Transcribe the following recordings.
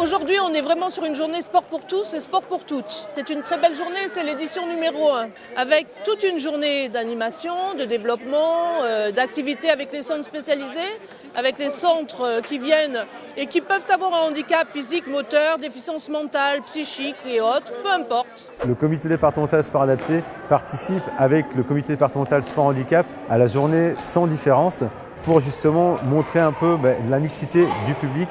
Aujourd'hui, on est vraiment sur une journée sport pour tous et sport pour toutes. C'est une très belle journée, c'est l'édition numéro 1, avec toute une journée d'animation, de développement, d'activités avec les centres spécialisés, avec les centres qui viennent et qui peuvent avoir un handicap physique, moteur, déficience mentale, psychique et autres, peu importe. Le comité départemental sport adapté participe avec le comité départemental sport handicap à la journée sans différence pour justement montrer un peu la mixité du public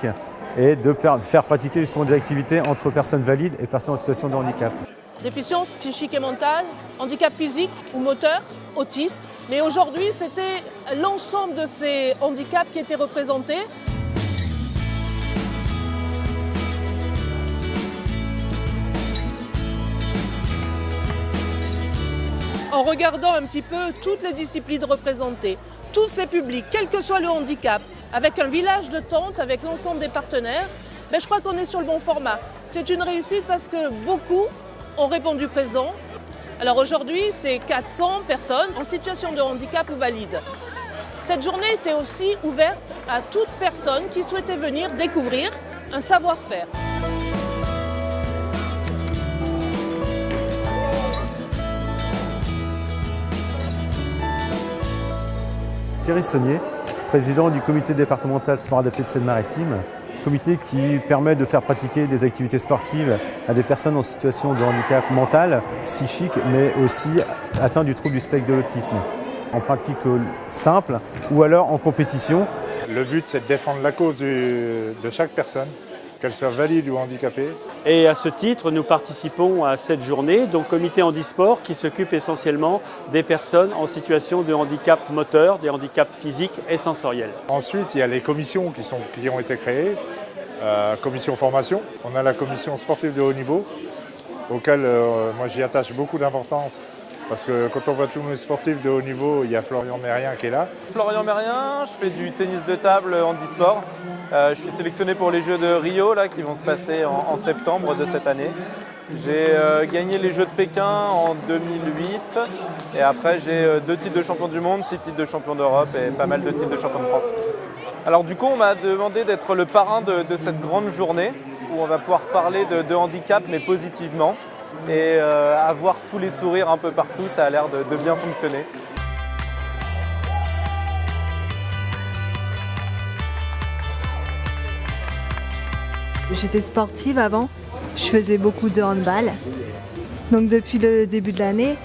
et de faire pratiquer justement des activités entre personnes valides et personnes en situation de handicap. Déficience psychique et mentale, handicap physique ou moteur, autiste. Mais aujourd'hui, c'était l'ensemble de ces handicaps qui étaient représentés. En regardant un petit peu toutes les disciplines représentées, tous ces publics, quel que soit le handicap, avec un village de tentes, avec l'ensemble des partenaires, je crois qu'on est sur le bon format. C'est une réussite parce que beaucoup ont répondu présent. Alors aujourd'hui, c'est 400 personnes en situation de handicap ou valide. Cette journée était aussi ouverte à toute personne qui souhaitait venir découvrir un savoir-faire. Thierry Saunier, président du comité départemental sport adapté de Seine-Maritime, comité qui permet de faire pratiquer des activités sportives à des personnes en situation de handicap mental, psychique, mais aussi atteintes du trouble du spectre de l'autisme. En pratique simple ou alors en compétition. Le but, c'est de défendre la cause de chaque personne, qu'elle soit valide ou handicapée. Et à ce titre, nous participons à cette journée, donc comité handisport qui s'occupe essentiellement des personnes en situation de handicap moteur, des handicaps physiques et sensoriels. Ensuite, il y a les commissions qui ont été créées, commission formation. On a la commission sportive de haut niveau, auquel moi j'y attache beaucoup d'importance. Parce que quand on voit tous nos sportifs de haut niveau, il y a Florian Mérien qui est là. Florian Mérien, je fais du tennis de table handisport. Je suis sélectionné pour les Jeux de Rio là, qui vont se passer en septembre de cette année. J'ai gagné les Jeux de Pékin en 2008 et après j'ai 2 titres de champion du monde, 6 titres de champion d'Europe et pas mal de titres de champion de France. Alors du coup on m'a demandé d'être le parrain de cette grande journée où on va pouvoir parler de handicap mais positivement. Et avoir tous les sourires un peu partout, ça a l'air de bien fonctionner. J'étais sportive avant, je faisais beaucoup de handball. Donc depuis le début de l'année,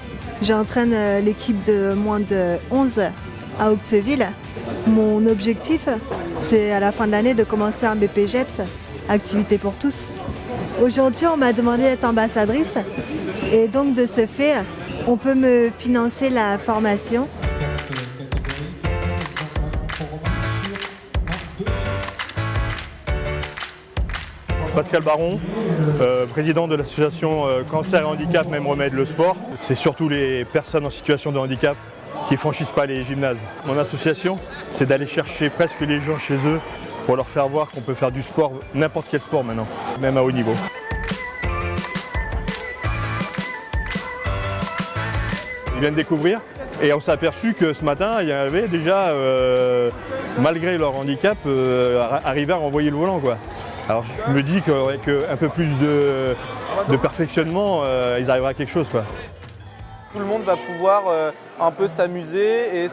j'entraîne l'équipe de moins de 11 à Octeville. Mon objectif, c'est à la fin de l'année de commencer un BPGEPS, activité pour tous. Aujourd'hui, on m'a demandé d'être ambassadrice et donc de ce fait, on peut me financer la formation. Pascal Baron, président de l'association Cancer et Handicap, même remède le sport. C'est surtout les personnes en situation de handicap qui ne franchissent pas les gymnases. Mon association, c'est d'aller chercher presque les gens chez eux pour leur faire voir qu'on peut faire du sport, n'importe quel sport maintenant, même à haut niveau. Ils viennent découvrir et on s'est aperçu que ce matin, il y avait déjà, malgré leur handicap, arrivé à renvoyer le volant, quoi. Alors je me dis qu'avec un peu plus de perfectionnement, ils arriveraient à quelque chose, quoi. Tout le monde va pouvoir un peu s'amuser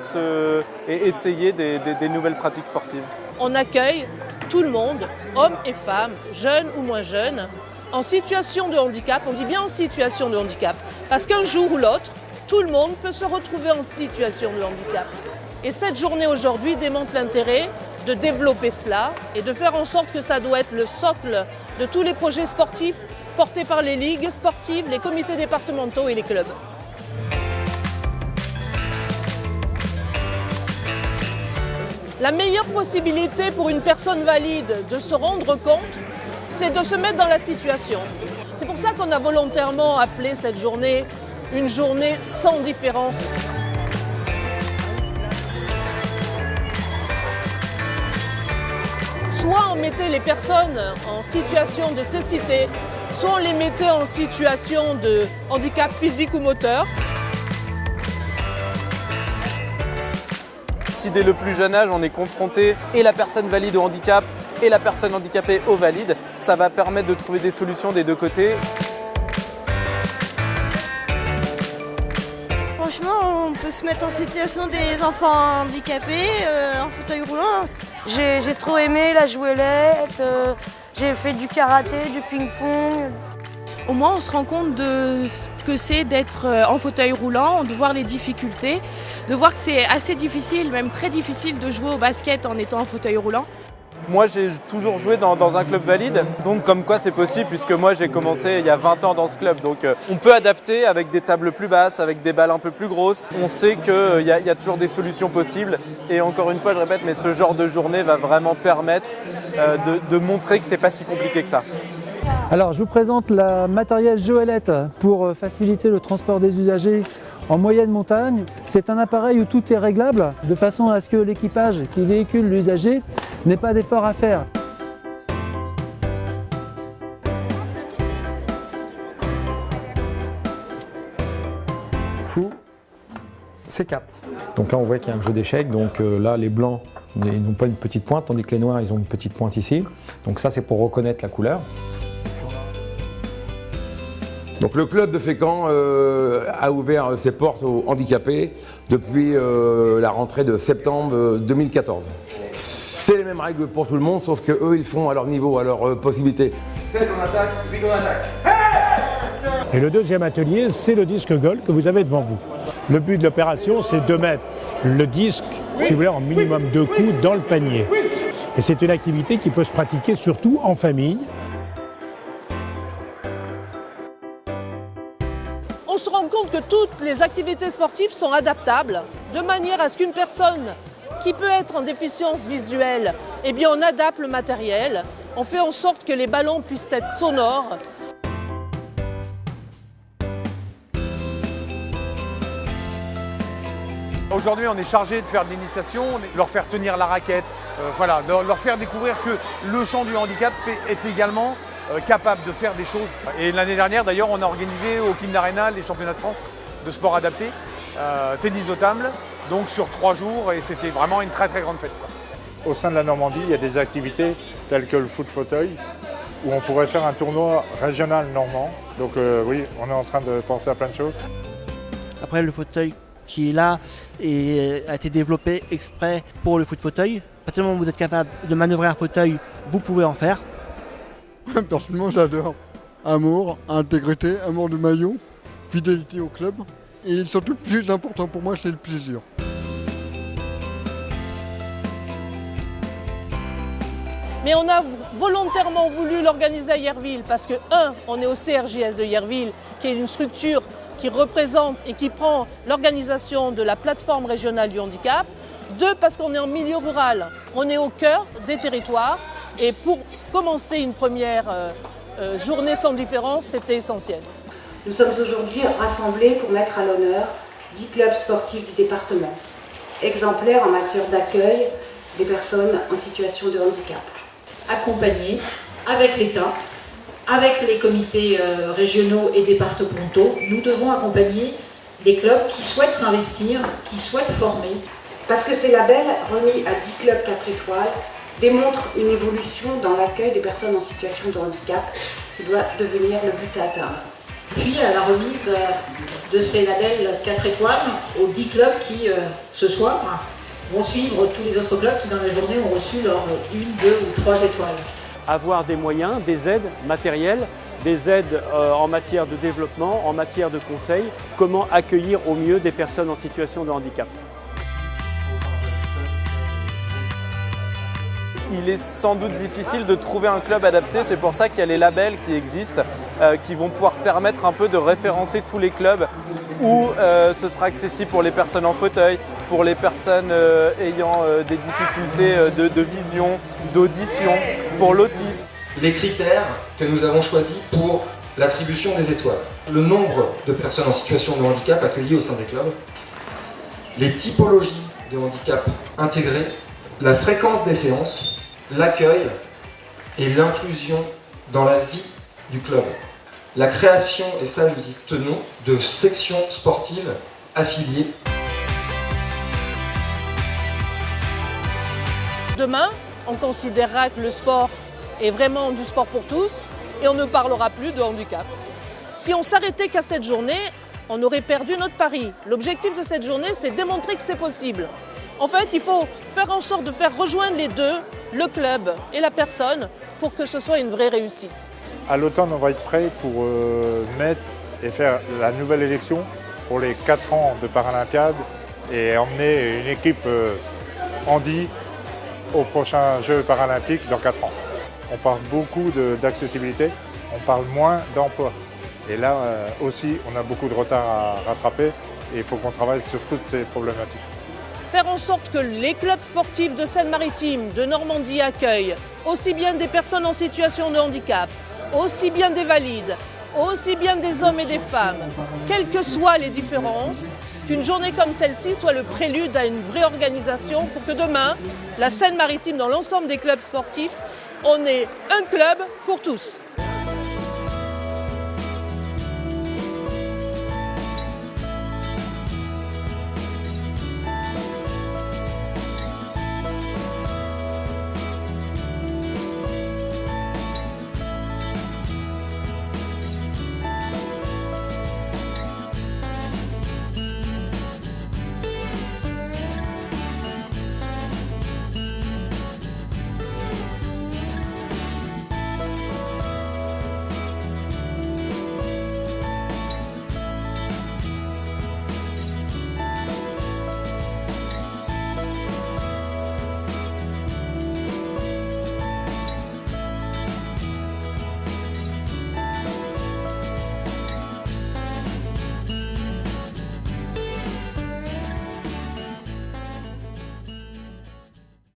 et essayer des nouvelles pratiques sportives. On accueille tout le monde, hommes et femmes, jeunes ou moins jeunes, en situation de handicap. On dit bien en situation de handicap, parce qu'un jour ou l'autre, tout le monde peut se retrouver en situation de handicap. Et cette journée aujourd'hui démontre l'intérêt de développer cela et de faire en sorte que ça doit être le socle de tous les projets sportifs portés par les ligues sportives, les comités départementaux et les clubs. La meilleure possibilité pour une personne valide de se rendre compte, c'est de se mettre dans la situation. C'est pour ça qu'on a volontairement appelé cette journée une journée sans différence. Soit on mettait les personnes en situation de cécité, soit on les mettait en situation de handicap physique ou moteur. Si dès le plus jeune âge on est confronté et la personne valide au handicap et la personne handicapée au valide, Ça va permettre de trouver des solutions des deux côtés. Franchement, on peut se mettre en situation des enfants handicapés, en fauteuil roulant. J'ai trop aimé la jouelette, j'ai fait du karaté, du ping-pong. Au moins, on se rend compte de ce que c'est d'être en fauteuil roulant, de voir les difficultés, de voir que c'est assez difficile, même très difficile de jouer au basket en étant en fauteuil roulant. Moi, j'ai toujours joué dans un club valide, donc comme quoi c'est possible, puisque moi j'ai commencé il y a 20 ans dans ce club. Donc on peut adapter avec des tables plus basses, avec des balles un peu plus grosses. On sait qu'il y a toujours des solutions possibles. Et encore une fois, je répète, mais ce genre de journée va vraiment permettre de montrer que c'est pas si compliqué que ça. Alors, je vous présente la matériel Joëlette pour faciliter le transport des usagers en moyenne montagne. C'est un appareil où tout est réglable de façon à ce que l'équipage qui véhicule l'usager n'ait pas d'effort à faire. Fou, c'est 4. Donc là, on voit qu'il y a un jeu d'échecs. Donc là, les blancs n'ont pas une petite pointe, tandis que les noirs, ils ont une petite pointe ici. Donc ça, c'est pour reconnaître la couleur. Donc le club de Fécamp a ouvert ses portes aux handicapés depuis la rentrée de septembre 2014. C'est les mêmes règles pour tout le monde, sauf que eux ils font à leur niveau, à leur possibilité. 7 on attaque, 8 on attaque. Et le deuxième atelier, c'est le disque goal que vous avez devant vous. Le but de l'opération, c'est de mettre le disque, si vous voulez, en minimum 2 coups dans le panier. Et c'est une activité qui peut se pratiquer surtout en famille. On se rend compte que toutes les activités sportives sont adaptables de manière à ce qu'une personne qui peut être en déficience visuelle, eh bien on adapte le matériel, on fait en sorte que les ballons puissent être sonores. Aujourd'hui, on est chargé de faire de l'initiation, de leur faire tenir la raquette, de leur faire découvrir que le champ du handicap est également capable de faire des choses. Et l'année dernière, d'ailleurs, on a organisé au Kind Arena les championnats de France de sport adapté, tennis de table, donc sur 3 jours, et c'était vraiment une très très grande fête, quoi. Au sein de la Normandie, il y a des activités telles que le foot fauteuil, où on pourrait faire un tournoi régional normand. Donc oui, on est en train de penser à plein de choses. Après, le fauteuil qui est là et a été développé exprès pour le foot fauteuil. À partir du moment où vous êtes capable de manœuvrer un fauteuil, vous pouvez en faire. Personnellement, j'adore. Amour, intégrité, amour du maillot, fidélité au club. Et surtout, le plus important pour moi, c'est le plaisir. Mais on a volontairement voulu l'organiser à Yerville parce que, on est au CRJS de Yerville, qui est une structure qui représente et qui prend l'organisation de la plateforme régionale du handicap. 2, parce qu'on est en milieu rural, on est au cœur des territoires. Et pour commencer une première journée sans différence, c'était essentiel. Nous sommes aujourd'hui rassemblés pour mettre à l'honneur 10 clubs sportifs du département, exemplaires en matière d'accueil des personnes en situation de handicap. Accompagnés avec l'État, avec les comités régionaux et départementaux, nous devons accompagner les clubs qui souhaitent s'investir, qui souhaitent former. Parce que ces labels, remis à 10 clubs 4 étoiles, démontrent une évolution dans l'accueil des personnes en situation de handicap qui doit devenir le but à atteindre. Puis à la remise de ces labels 4 étoiles aux 10 clubs qui, ce soir, vont suivre tous les autres clubs qui dans la journée ont reçu leur 1, 2 ou 3 étoiles. Avoir des moyens, des aides matérielles, des aides en matière de développement, en matière de conseil, comment accueillir au mieux des personnes en situation de handicap. Il est sans doute difficile de trouver un club adapté, c'est pour ça qu'il y a les labels qui existent, qui vont pouvoir permettre un peu de référencer tous les clubs où ce sera accessible pour les personnes en fauteuil, pour les personnes ayant des difficultés de vision, d'audition, pour l'autisme. Les critères que nous avons choisis pour l'attribution des étoiles. Le nombre de personnes en situation de handicap accueillies au sein des clubs, les typologies de handicap intégrées, la fréquence des séances, l'accueil et l'inclusion dans la vie du club. La création, et ça nous y tenons, de sections sportives affiliées. Demain, on considérera que le sport est vraiment du sport pour tous et on ne parlera plus de handicap. Si on s'arrêtait qu'à cette journée, on aurait perdu notre pari. L'objectif de cette journée, c'est démontrer que c'est possible. En fait, il faut faire en sorte de faire rejoindre les deux, le club et la personne, pour que ce soit une vraie réussite. À l'automne, on va être prêt pour mettre et faire la nouvelle élection pour les 4 ans de Paralympiade et emmener une équipe handi aux prochains Jeux paralympiques dans 4 ans. On parle beaucoup d'accessibilité, on parle moins d'emploi. Et là aussi, on a beaucoup de retard à rattraper et il faut qu'on travaille sur toutes ces problématiques. Faire en sorte que les clubs sportifs de Seine-Maritime, de Normandie accueillent aussi bien des personnes en situation de handicap, aussi bien des valides, aussi bien des hommes et des femmes, quelles que soient les différences, qu'une journée comme celle-ci soit le prélude à une vraie organisation pour que demain, la Seine-Maritime, dans l'ensemble des clubs sportifs, on ait un club pour tous.